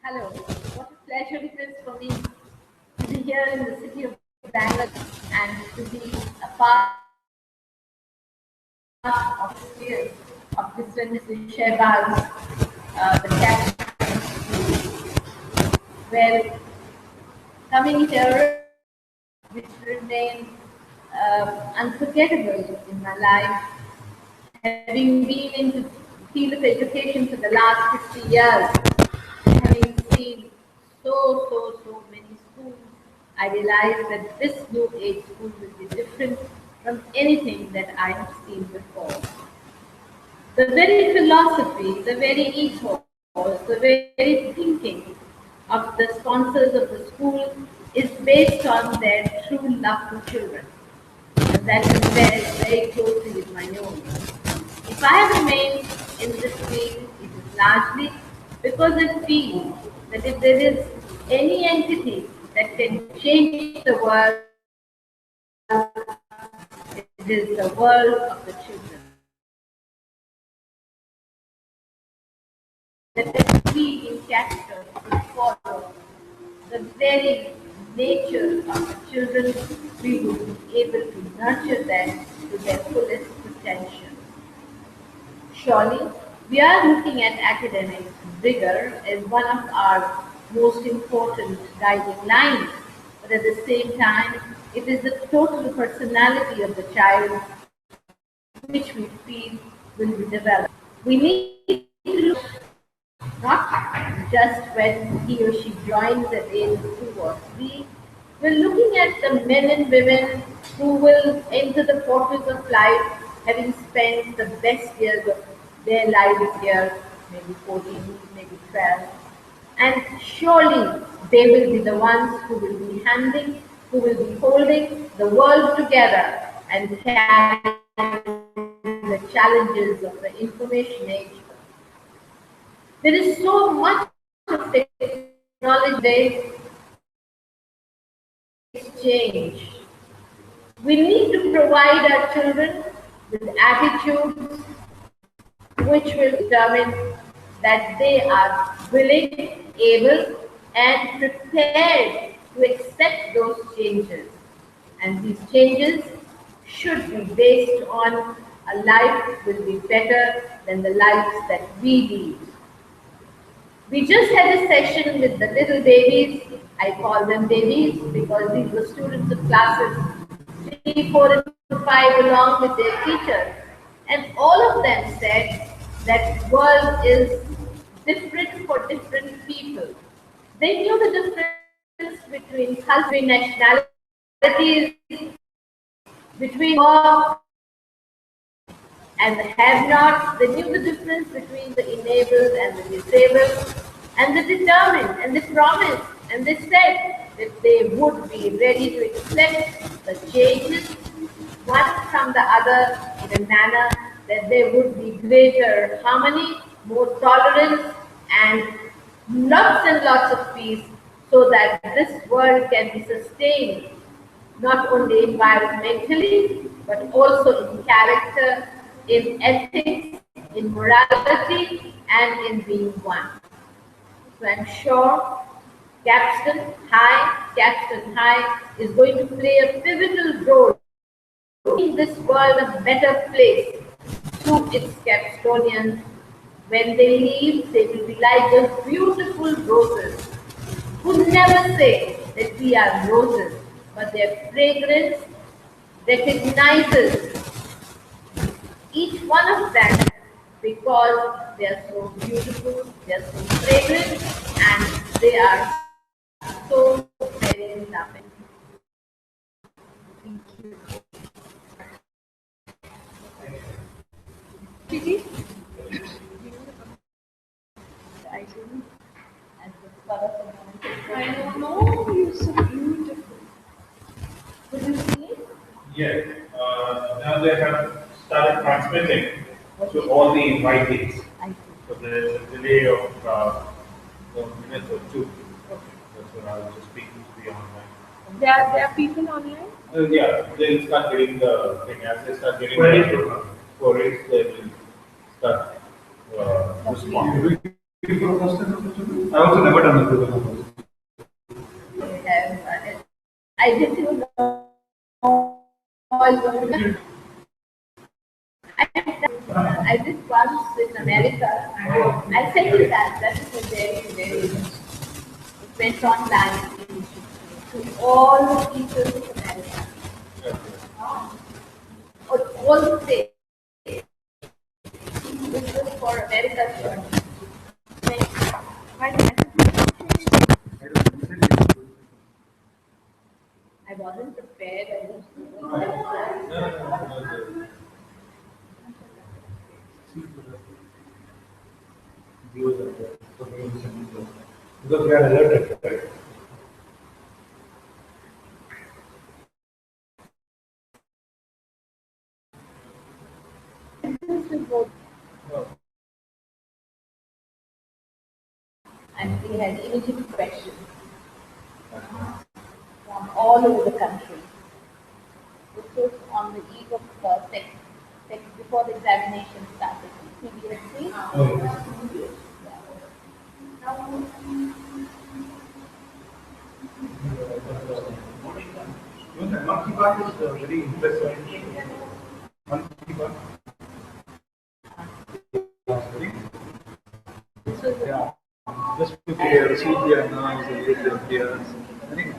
Hello, what a pleasure it is for me to be here in the city of Bangalore and to be a part of this year of this Mrs. Shehbaz, the Capstone, where coming here, which remains unforgettable in my life, having been in the field of education for the last 50 years, having seen so many schools, I realized that this new age school will be different from anything that I have seen before. The very philosophy, the very ethos, the very thinking of the sponsors of the school is based on their true love for children. And that is very closely with my own. If I have remained in this field, it is largely because I feel that if there is any entity that can change the world, it is the world of the children. That we in Capstone will follow the very nature of the children, we will be able to nurture them to their fullest potential. Surely, we are looking at academic rigor as one of our most important guiding lines, but at the same time, it is the total personality of the child which we feel will be developed. We need to look not just when he or she joins at age 2 or 3. We're looking at the men and women who will enter the portals of life having spent the best years of their lives here, maybe 14, maybe 12. And surely they will be the ones who will be handling, who will be holding the world together and carrying the challenges of the information age. There is so much of technology exchange. We need to provide our children with attitudes which will determine that they are willing, able, and prepared to accept those changes. And these changes should be based on a life will be better than the lives that we lead. We just had a session with the little babies. I call them babies because these were students of classes 3, 4, and 5 along with their teachers. And all of them said that world is different for different people. They knew the difference between culture, nationalities, between poor and the have-nots. They knew the difference between the enabled and the disabled, and they determined and they promised and they said that they would be ready to accept the changes one from the other in a manner that there would be greater harmony, more tolerance, and lots of peace so that this world can be sustained not only environmentally, but also in character, in ethics, in morality, and in being one. So I'm sure Capstone High is going to play a pivotal role in making this world a better place to its Capstonians. When they leave, they will be like those beautiful roses who never say that we are roses, but their fragrance recognizes each one of them because they are so beautiful, they are so fragrant, and they are so very loving. Thank you. Gigi? I do. As the color of the I don't know, you're so beautiful. Could you see it? Yes. Now they have started transmitting to all the invitees. I see. So there's a delay of 1 minute or two. That's what I was just speaking to the online. There are people online? Yeah, they'll start getting the thing. As they start getting queries, they will start responding. for first time of the children? I also never done the program. I didn't even know I was going to. I did once in America. I said you that. That is a very. It went online to all the teachers of America. Or all the states. This was for America's students. I wasn't prepared. Because we are alerted, right? And we had immediate questions from all over the country. This was on the eve of before the examination started. CBSC. Even the monkey part is very interesting. Monkey part. This was Yeah. Just to receive the announcement, celebrate the appearance. Very nice.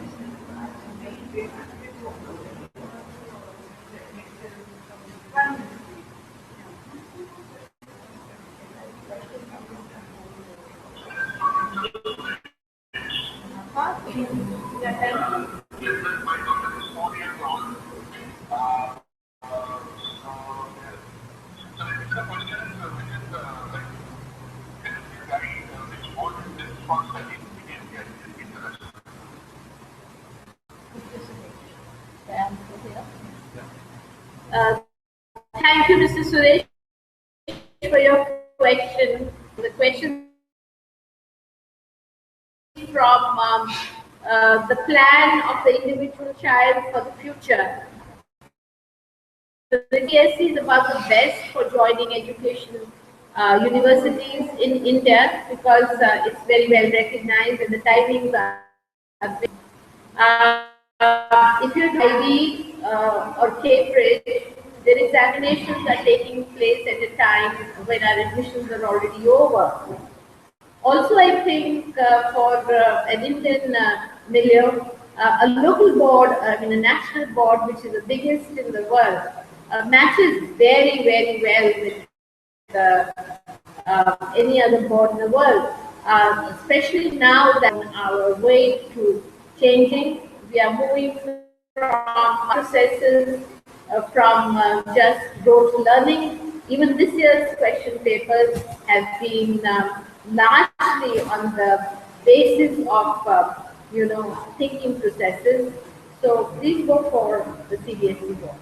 Thank you, Mr. Suresh, for your question. The question from the plan of the individual child for the future. The CBSE is about the best for joining education universities in India because it's very well recognized and the timings are big. If you're IB or Cambridge, their examinations are taking place at a time when our admissions are already over. Also, I think for an Indian milieu, a local board, I mean a national board, which is the biggest in the world, matches very well with any other board in the world. Especially now that our way to changing, we are moving from processes from just rote learning. Even this year's question papers have been largely on the basis of thinking processes. So please go for the CBSE board.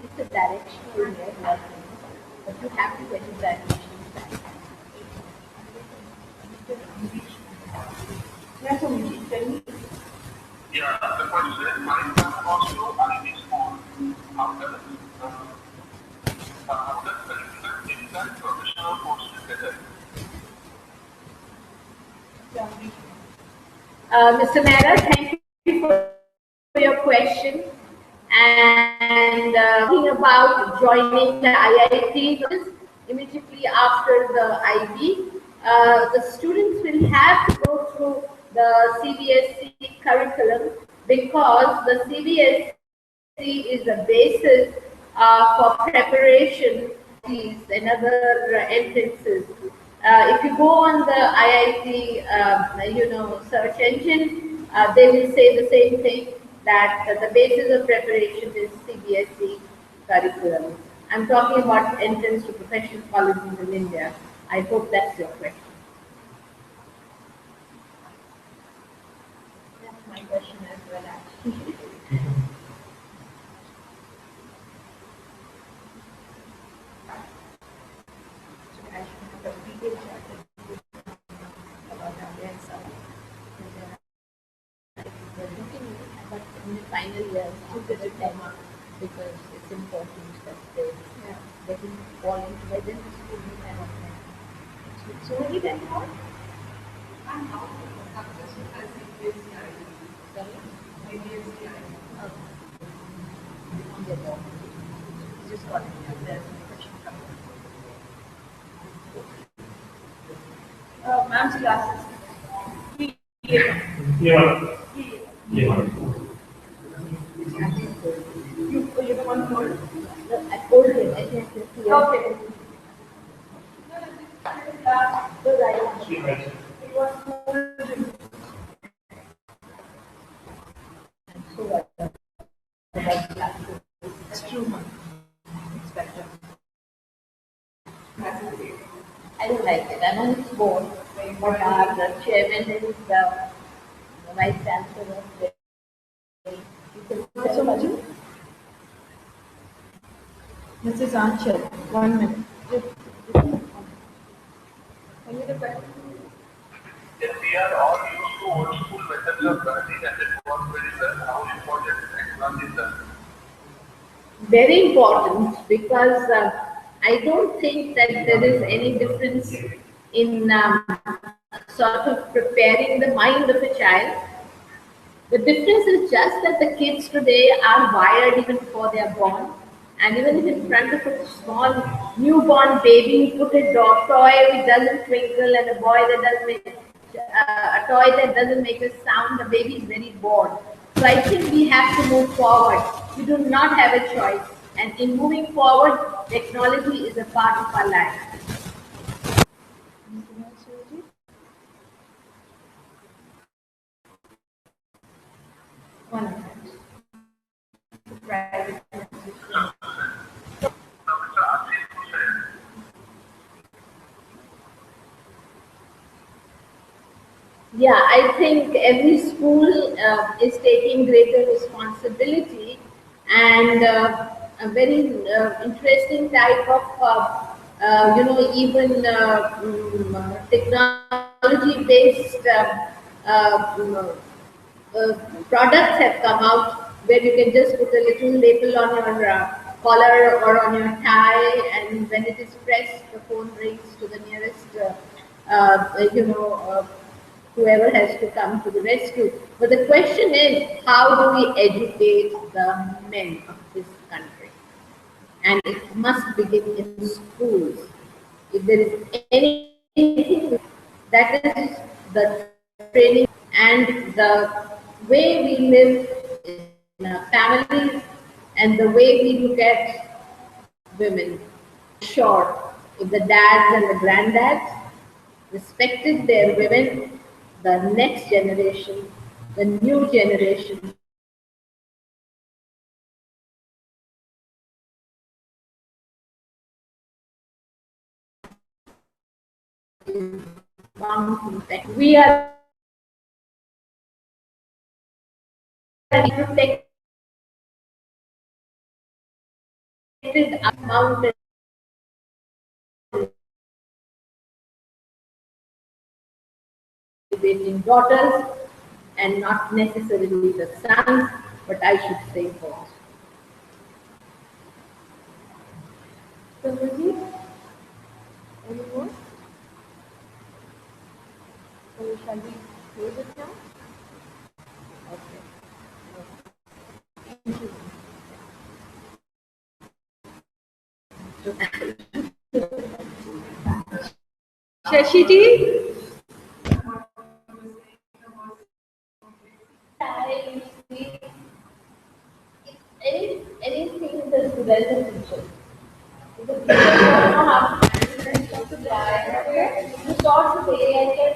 It's a directional way, but you have to get a direction. Yeah, so tell me. Yeah, the question is, my son wants to IB school. How does inside professional course together? Mr. Mehra, thank you for your question. And talking about joining the IIT immediately after the IB, the students will have to go through the CBSE curriculum because the CBSE is the basis for preparation and other entrances. If you go on the IIT, search engine, they will say the same thing that the basis of preparation is CBSE curriculum. I'm talking about entrance to professional colleges in India. I hope that's your question. That's my question as well, actually. final years after the 10th because it's important that they getting fall into within the school and all that. So only then what? Sorry? On the wall. Just got it. There's a question coming. Ma'am's classes. Yeah. Yeah. You don't want to hold? I told him, I think it's here. Okay. The right one. She has It was holding. So what? The right class. It's true, ma'am. It's better. I don't like it. I'm on its board. But the chairman is the vice chancellor of the What's your budget? Mrs. Anchal, 1 minute. Can you repeat? If we are all used to old school methods of learning and it works very well, how important is technology then? very important because I don't think that there is any difference in sort of preparing the mind of a child. The difference is just that the kids today are wired even before they are born. And even if in front of a small newborn baby, you put a dog toy which doesn't twinkle and a boy that doesn't make a toy that doesn't make a sound, the baby is very bored. So I think we have to move forward. We do not have a choice. And in moving forward, technology is a part of our life. Anything else, Suji? One minute. Private message. Yeah, I think every school is taking greater responsibility and a very interesting type of, even technology-based products have come out where you can just put a little label on your collar or on your tie, and when it is pressed, the phone rings to the nearest, whoever has to come to the rescue. But the question is, how do we educate the men of this country? And it must begin in schools. If there is anything, that is the training and the way we live in our families and the way we look at women. Sure, if the dads and the granddads respected their women, the next generation, the new generation, we are protected mountain debating daughters and not necessarily the sons, but I should say both. Suji? Any more? So shall we close it now? Okay. Thank you. Shashi ji? Anything that's relevant to children. Because people don't know how to buy. You sort today and get